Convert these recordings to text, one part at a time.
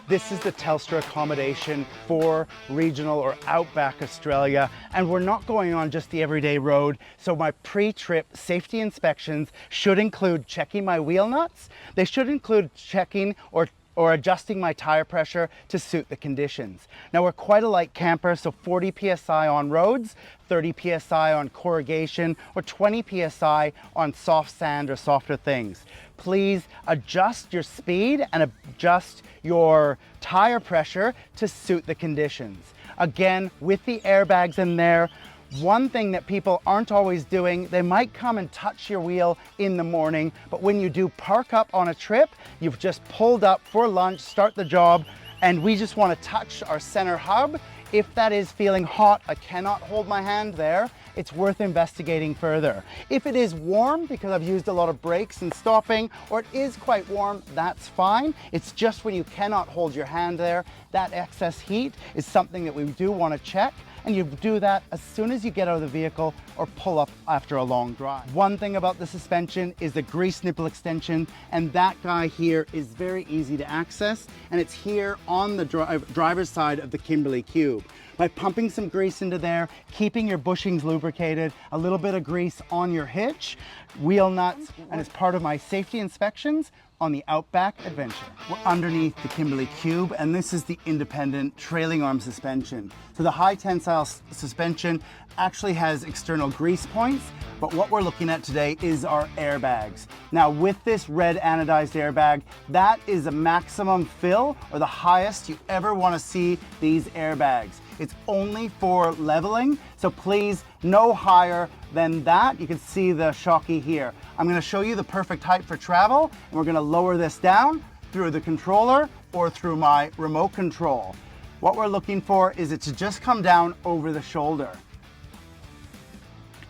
This is the Telstra accommodation for regional or outback Australia, and we're not going on just the everyday road, so my pre-trip safety inspections should include checking my wheel nuts. They should include checking or adjusting my tire pressure to suit the conditions. Now, we're quite a light camper, so 40 psi on roads, 30 psi on corrugation, or 20 psi on soft sand or softer things. Please adjust your speed and adjust your tire pressure to suit the conditions. Again, with the airbags in there, one thing that people aren't always doing, they might come and touch your wheel in the morning, but when you do park up on a trip, you've just pulled up for lunch, start the job, and we just want to touch our center hub. If that is feeling hot, I cannot hold my hand there, it's worth investigating further. If it is warm, because I've used a lot of brakes and stopping, or it is quite warm, that's fine. It's just when you cannot hold your hand there, that excess heat is something that we do want to check. And you do that as soon as you get out of the vehicle or pull up after a long drive. One thing about the suspension is the grease nipple extension, and that guy here is very easy to access, and it's here on the driver's side of the Kimberley Kube. By pumping some grease into there, keeping your bushings lubricated, a little bit of grease on your hitch, wheel nuts, and as part of my safety inspections on the Outback Adventure. We're underneath the Kimberley Kube, and this is the independent trailing arm suspension. So the high tensile suspension actually has external grease points, but what we're looking at today is our airbags. Now, with this red anodized airbag, that is a maximum fill, or the highest you ever want to see these airbags. It's only for leveling, so please no higher than that. You can see the shocky here. I'm going to show you the perfect height for travel, and we're going to lower this down through the controller or through my remote control. What we're looking for is it to just come down over the shoulder.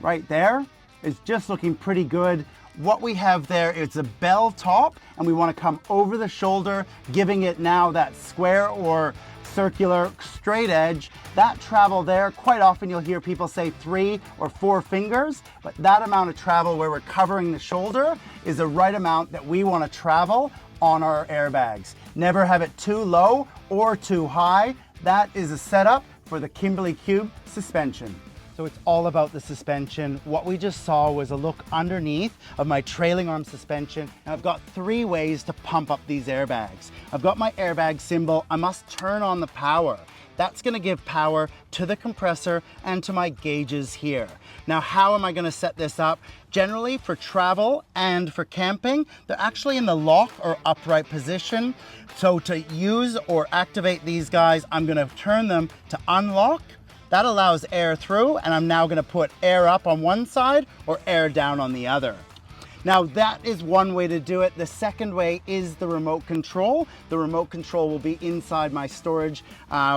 Right there is just looking pretty good. What we have there is a bell top, and we want to come over the shoulder, giving it now that square or circular straight edge. That travel there, quite often you'll hear people say 3 or 4 fingers, but that amount of travel where we're covering the shoulder is the right amount that we want to travel on our airbags. Never have it too low or too high. That is a setup for the Kimberley Kube suspension. So it's all about the suspension. What we just saw was a look underneath of my trailing arm suspension. And I've got 3 ways to pump up these airbags. I've got my airbag symbol. I must turn on the power. That's going to give power to the compressor and to my gauges here. Now, how am I going to set this up? Generally, for travel and for camping, they're actually in the lock or upright position. So to use or activate these guys, I'm going to turn them to unlock. That allows air through, and I'm now going to put air up on one side or air down on the other. Now, that is one way to do it. The second way is the remote control. The remote control will be inside my storage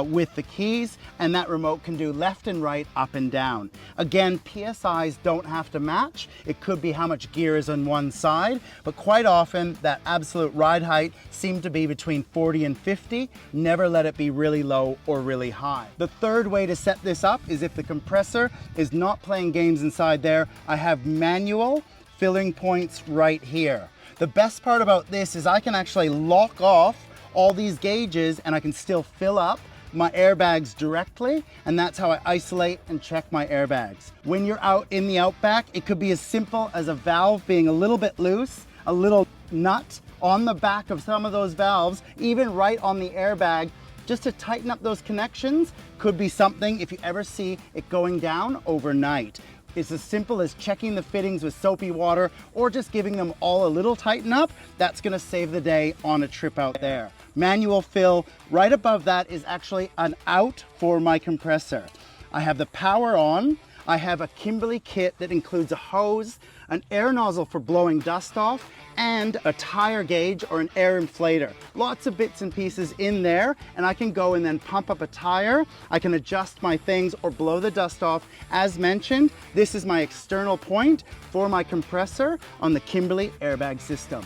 with the keys, and that remote can do left and right, up and down. Again, PSIs don't have to match. It could be how much gear is on one side, but quite often that absolute ride height seems to be between 40 and 50. Never let it be really low or really high. The third way to set this up is if the compressor is not playing games inside there, I have manual filling points right here. The best part about this is I can actually lock off all these gauges and I can still fill up my airbags directly, and that's how I isolate and check my airbags. When you're out in the outback, it could be as simple as a valve being a little bit loose, a little nut on the back of some of those valves, even right on the airbag, just to tighten up those connections. Could be something if you ever see it going down overnight. It's as simple as checking the fittings with soapy water or just giving them all a little tighten up. That's gonna save the day on a trip out there. Manual fill, right above that is actually an out for my compressor. I have the power on. I have a Kimberley kit that includes a hose, an air nozzle for blowing dust off, and a tire gauge or an air inflator. Lots of bits and pieces in there, and I can go and then pump up a tire. I can adjust my things or blow the dust off. As mentioned, this is my external point for my compressor on the Kimberley airbag system.